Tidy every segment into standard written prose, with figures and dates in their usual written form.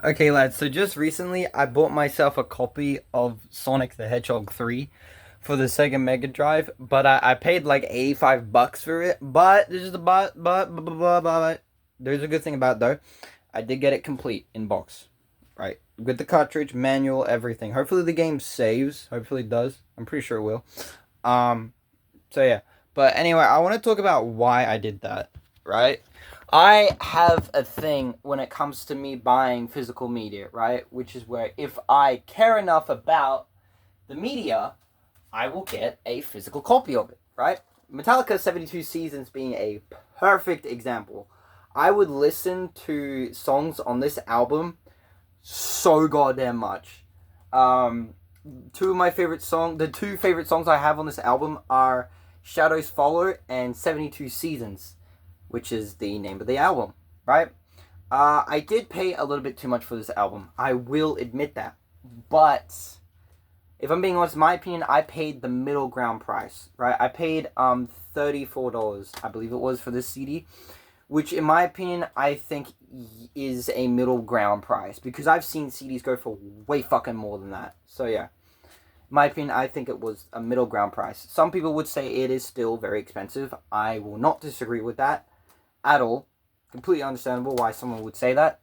Okay, lads, so just recently I bought myself a copy of Sonic the Hedgehog 3 for the Sega Mega Drive, but I paid like $85 for it. But there's a but there's a good thing about it though. I did get it complete in box. Right. With the cartridge, manual, everything. Hopefully the game saves. Hopefully it does. I'm pretty sure it will. Um so yeah. But anyway, I want to talk about why I did that, right? I have a thing when it comes to me buying physical media, right? Which is where if I care enough about the media, I will get a physical copy of it, right? Metallica 72 Seasons being a perfect example. I would listen to songs on this album so goddamn much. Um, Two of my favorite songs, the two favorite songs I have on this album are Shadows Follow and 72 Seasons, which is the name of the album, right? I did pay a little bit too much for this album. I will admit that. But if I'm being honest, in my opinion, I paid the middle ground price, right? I paid $34, I believe it was, for this CD, which in my opinion, I think is a middle ground price because I've seen CDs go for way fucking more than that. So yeah, in my opinion, I think it was a middle ground price. Some people would say it is still very expensive. I will not disagree with that at all. Completely understandable why someone would say that.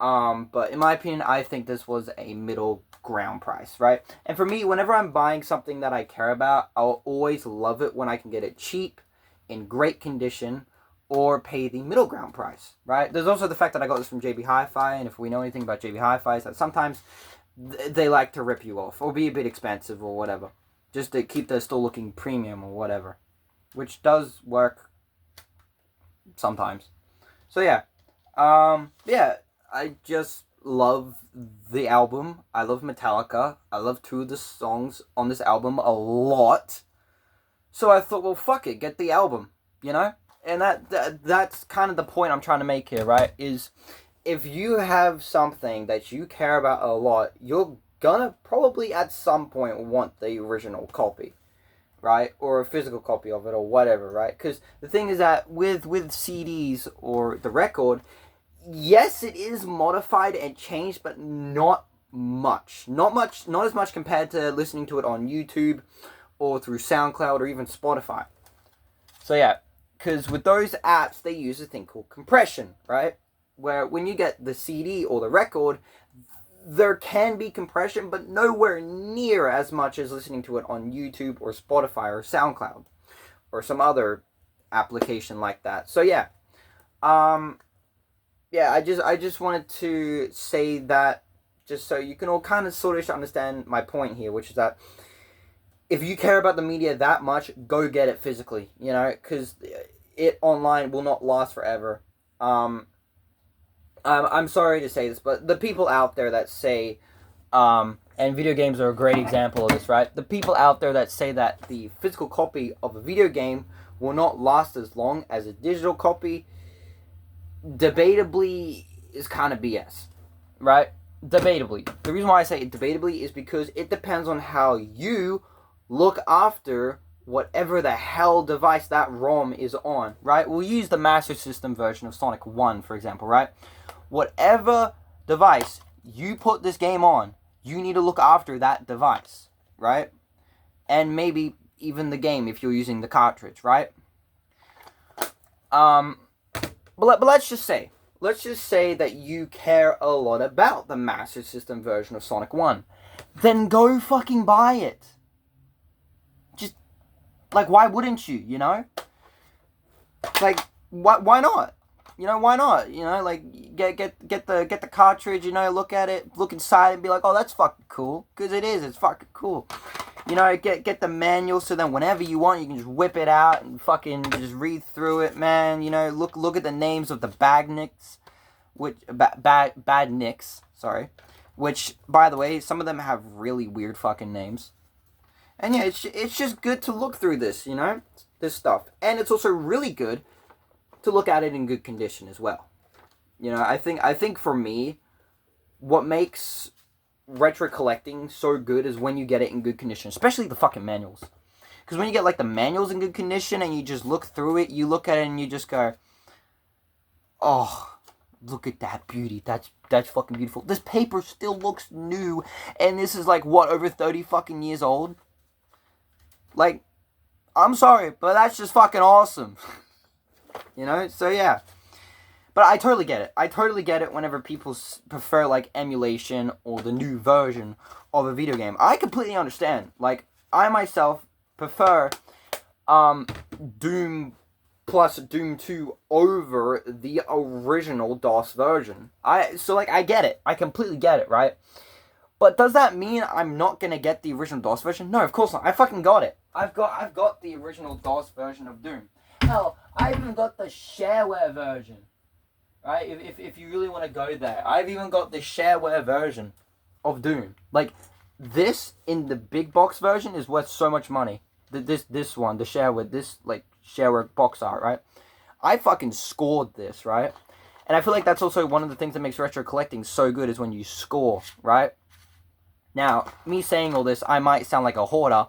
But in my opinion, I think this was a middle ground price, right? And for me, whenever I'm buying something that I care about, I'll always love it when I can get it cheap, in great condition, or pay the middle ground price, right? There's also the fact that I got this from JB Hi-Fi, and if we know anything about JB Hi-Fi, is that sometimes they like to rip you off or be a bit expensive or whatever, just to keep their store looking premium or whatever, which does work sometimes. So yeah, yeah, I just love the album. I love Metallica. I love two of the songs on this album a lot. So I thought, well, fuck it, get the album, you know? And that's kind of the point I'm trying to make here, right? Is if you have something that you care about a lot, you're gonna probably at some point want the original copy, right? Or a physical copy of it or whatever, right? Because the thing is that with CDs or the record, yes, it is modified and changed, but not much. Not as much compared to listening to it on YouTube or through SoundCloud or even Spotify. So yeah, because with those apps, they use a thing called compression, right? Where when you get the CD or the record, there can be compression, but nowhere near as much as listening to it on YouTube or Spotify or SoundCloud or some other application like that. So yeah, um, yeah, I just wanted to say that just so you can all kind of sort of understand my point here, which is that if you care about the media that much, go get it physically, you know, because it online will not last forever. Um, I'm sorry to say this, but the people out there that say, and video games are a great example of this, right? The people out there that say that the physical copy of a video game will not last as long as a digital copy, debatably is kind of BS, right? Debatably. The reason why I say debatably is because it depends on how you look after whatever the hell device that ROM is on, right? We'll use the Master System version of Sonic 1, for example, right? Whatever device you put this game on, you need to look after that device, right? And maybe even the game if you're using the cartridge, right? Um, but let's just say that you care a lot about the Master System version of Sonic 1. Then go fucking buy it. Just, like, why wouldn't you, you know? Like, why not? You know, why not? You know, like, get the cartridge, you know, look at it, look inside and be like, oh, that's fucking cool. Because it is, it's fucking cool. You know, get the manual so then whenever you want, you can just whip it out and fucking just read through it, man. You know, look at the names of the badniks, which badniks, sorry, which by the way, some of them have really weird fucking names. And yeah, it's just good to look through this, you know, this stuff, and it's also really good to look at it in good condition as well. You know, I think for me, what makes retro collecting so good is when you get it in good condition, especially the fucking manuals. Because when you get like the manuals in good condition and you just look through it, you look at it and you just go, oh, look at that beauty. That's fucking beautiful. This paper still looks new, and this is like, what, over 30 fucking years old? Like, I'm sorry, but that's just fucking awesome. You know? So, yeah. But I totally get it. I totally get it whenever people prefer, like, emulation or the new version of a video game. I completely understand. Like, I myself prefer Doom plus Doom 2 over the original DOS version. So, like, I get it. I completely get it, right? But does that mean I'm not gonna get the original DOS version? No, of course not. I fucking got it. I've got the original DOS version of Doom. Hell, I've even got the shareware version. Right? If you really want to go there, I've even got the shareware version of Doom. Like, this in the big box version is worth so much money. This one, the shareware, this like shareware box art, right? I fucking scored this, right? And I feel like that's also one of the things that makes retro collecting so good is when you score, right? Now, me saying all this, I might sound like a hoarder,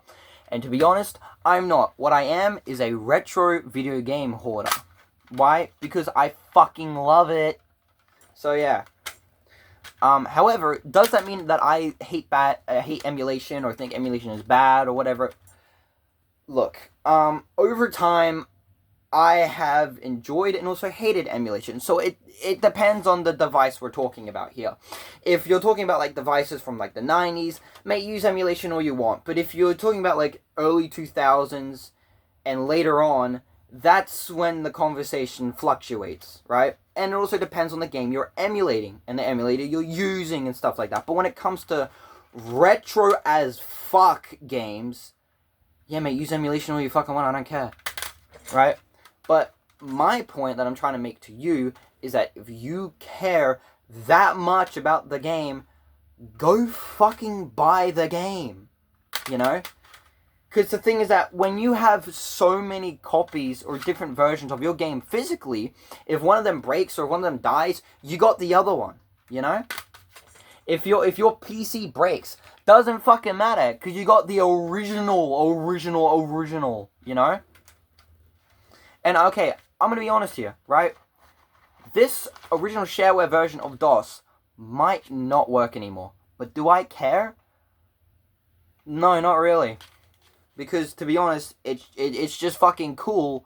and to be honest, I'm not. What I am is a retro video game hoarder. Why? Because I fucking love it. So yeah. However, does that mean that I hate emulation or think emulation is bad or whatever? Look, over time, I have enjoyed and also hated emulation. So it depends on the device we're talking about here. If you're talking about like devices from like the 90s, may use emulation all you want. But if you're talking about like early 2000s and later on, that's when the conversation fluctuates, right? And it also depends on the game you're emulating and the emulator you're using and stuff like that. But when it comes to retro as fuck games, yeah, mate, use emulation all you fucking want, I don't care, right? But my point that I'm trying to make to you is that if you care that much about the game, go fucking buy the game, you know? Because the thing is that when you have so many copies or different versions of your game physically, if one of them breaks or one of them dies, you got the other one, you know? If your PC breaks, doesn't fucking matter, because you got the original, you know? And okay, I'm going to be honest here, right? This original shareware version of DOS might not work anymore. But do I care? No, not really. Because, to be honest, it's just fucking cool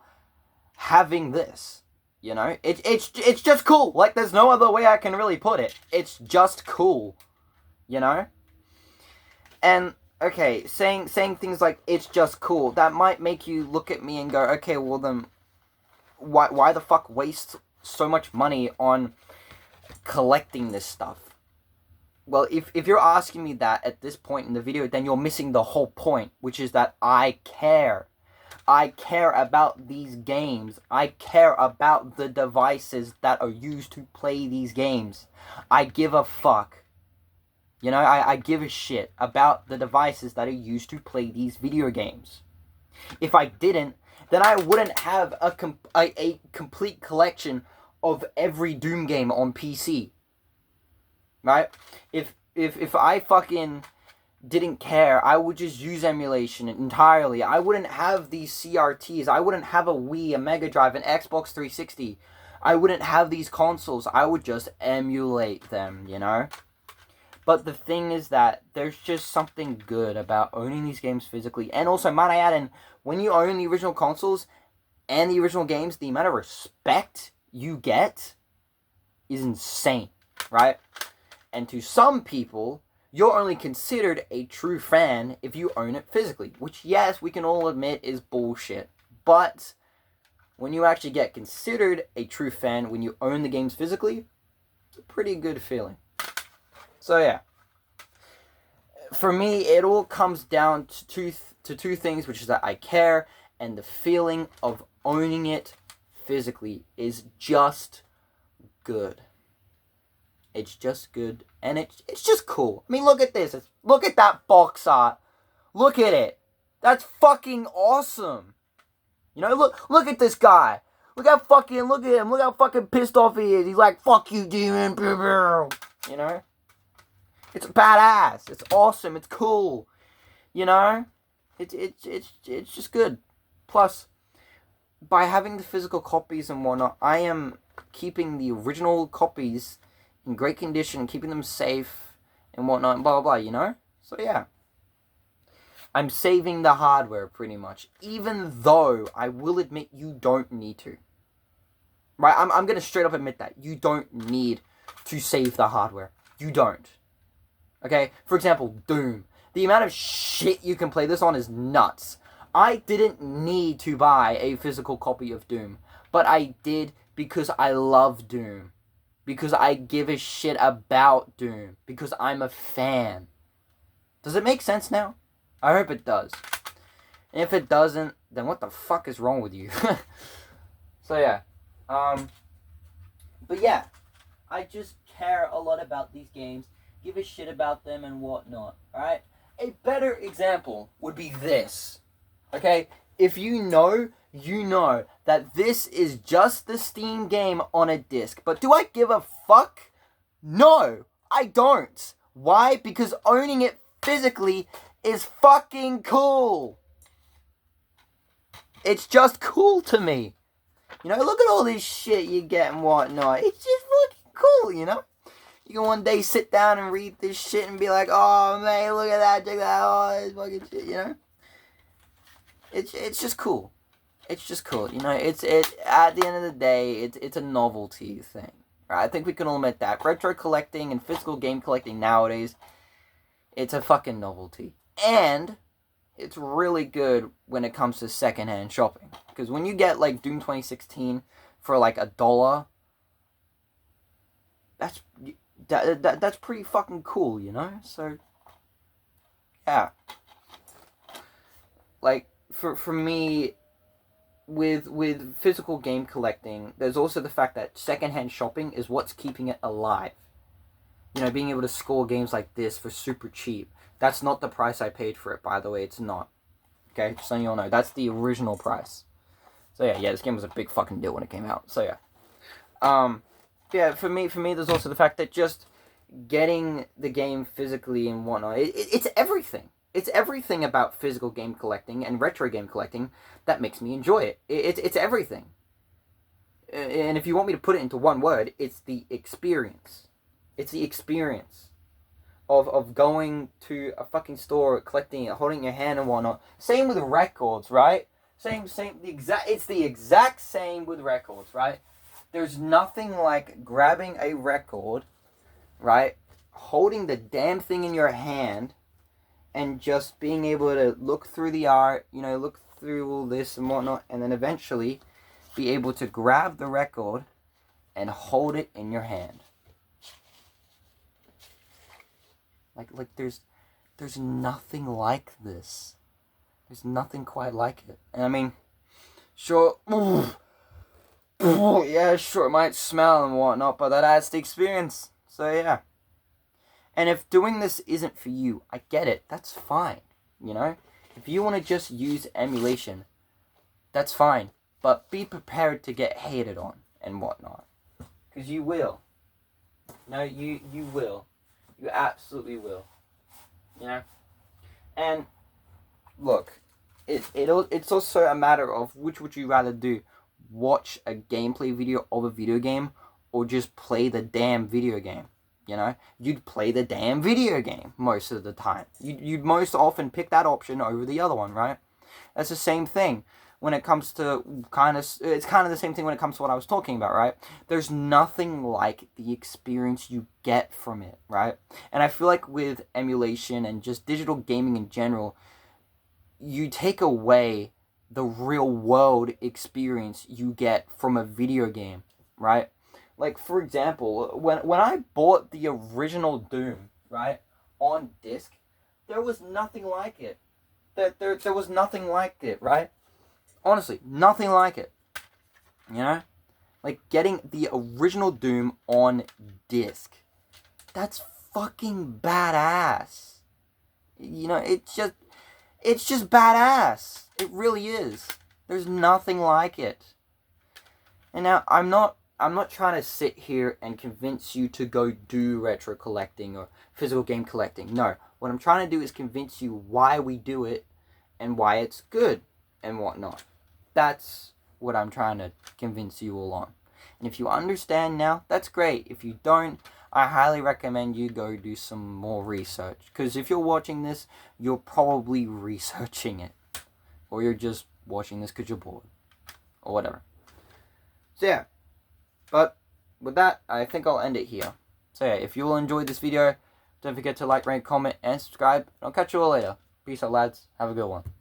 having this, you know? It's just cool. Like, there's no other way I can really put it. It's just cool, you know? And, okay, saying things like, it's just cool, that might make you look at me and go, okay, well then, why the fuck waste so much money on collecting this stuff? Well, if you're asking me that at this point in the video, then you're missing the whole point, which is that I care. I care about these games. I care about the devices that are used to play these games. I give a fuck. You know, I give a shit about the devices that are used to play these video games. If I didn't, then I wouldn't have a complete collection of every Doom game on PC. Right? If I fucking didn't care, I would just use emulation entirely. I wouldn't have these CRTs. I wouldn't have a Wii, a Mega Drive, an Xbox 360. I wouldn't have these consoles. I would just emulate them, you know? But the thing is that there's just something good about owning these games physically. And also, might I add in, when you own the original consoles and the original games, the amount of respect you get is insane, right? And to some people, you're only considered a true fan if you own it physically. Which, yes, we can all admit is bullshit. But when you actually get considered a true fan when you own the games physically, it's a pretty good feeling. So, yeah. For me, it all comes down to two things, which is that I care, and the feeling of owning it physically is just good. It's just good, and it's just cool. I mean, look at this. Look at that box art. Look at it. That's fucking awesome. You know, look at this guy. Look at him. Look how fucking pissed off he is. He's like, fuck you, demon. You know? It's badass. It's awesome. It's cool. You know? It's just good. Plus, by having the physical copies and whatnot, I am keeping the original copies in great condition, keeping them safe and whatnot, and blah blah blah, you know? So yeah. I'm saving the hardware pretty much, even though I will admit you don't need to. Right? I'm gonna straight up admit that. You don't need to save the hardware. You don't. Okay? For example, Doom. The amount of shit you can play this on is nuts. I didn't need to buy a physical copy of Doom, but I did because I love Doom. Because I give a shit about Doom. Because I'm a fan. Does it make sense now? I hope it does. And if it doesn't, then what the fuck is wrong with you? So yeah. But yeah. I just care a lot about these games. Give a shit about them and whatnot. Alright? A better example would be this. Okay? If you know that this is just the Steam game on a disc. But do I give a fuck? No, I don't. Why? Because owning it physically is fucking cool. It's just cool to me. You know, look at all this shit you get and whatnot. It's just fucking cool, you know? You can one day sit down and read this shit and be like, oh man, look at that, check that, oh, this fucking shit, you know? It's just cool. It's just cool, you know. It's at the end of the day, it's a novelty thing. Right? I think we can all admit that retro collecting and physical game collecting nowadays, it's a fucking novelty, and it's really good when it comes to secondhand shopping. Because when you get like Doom 2016 for like $1, that's pretty fucking cool, you know. So yeah, like for me. With physical game collecting, there's also the fact that secondhand shopping is what's keeping it alive. You know, being able to score games like this for super cheap. That's not the price I paid for it, by the way. It's not. Okay, just so you all know, that's the original price. So yeah, this game was a big fucking deal when it came out. So yeah, yeah. For me, there's also the fact that just getting the game physically and whatnot, it's everything. It's everything about physical game collecting and retro game collecting that makes me enjoy it. It's everything. And if you want me to put it into one word, it's the experience. It's the experience of going to a fucking store, collecting it, holding your hand and whatnot. Same with records, right? It's the exact same with records, right? There's nothing like grabbing a record, right? Holding the damn thing in your hand, and just being able to look through the art, you know, look through all this and whatnot, and then eventually be able to grab the record and hold it in your hand. Like there's nothing like this. There's nothing quite like it. And I mean, sure, yeah, sure, it might smell and whatnot, but that adds to the experience. So yeah. And if doing this isn't for you, I get it. That's fine, you know? If you want to just use emulation, that's fine. But be prepared to get hated on and whatnot. Because you will. No, you will. You absolutely will. You know? And, look, it's also a matter of which would you rather do. Watch a gameplay video of a video game or just play the damn video game. You know, you'd play the damn video game most of the time. You'd most often pick that option over the other one, right? That's the same thing when it comes to it's kind of the same thing when it comes to what I was talking about, right? There's nothing like the experience you get from it, right? And I feel like with emulation and just digital gaming in general, you take away the real world experience you get from a video game, right? Like, for example, when I bought the original Doom, right, on disc, there was nothing like it. There was nothing like it, right? Honestly, nothing like it. You know? Like, getting the original Doom on disc. That's fucking badass. You know, it's just badass. It really is. There's nothing like it. And now, I'm not trying to sit here and convince you to go do retro collecting or physical game collecting. No. What I'm trying to do is convince you why we do it and why it's good and whatnot. That's what I'm trying to convince you all on. And if you understand now, that's great. If you don't, I highly recommend you go do some more research. Because if you're watching this, you're probably researching it. Or you're just watching this because you're bored. Or whatever. So yeah. But with that, I think I'll end it here. So yeah, if you all enjoyed this video, don't forget to like, rate, comment, and subscribe. I'll catch you all later. Peace out, lads. Have a good one.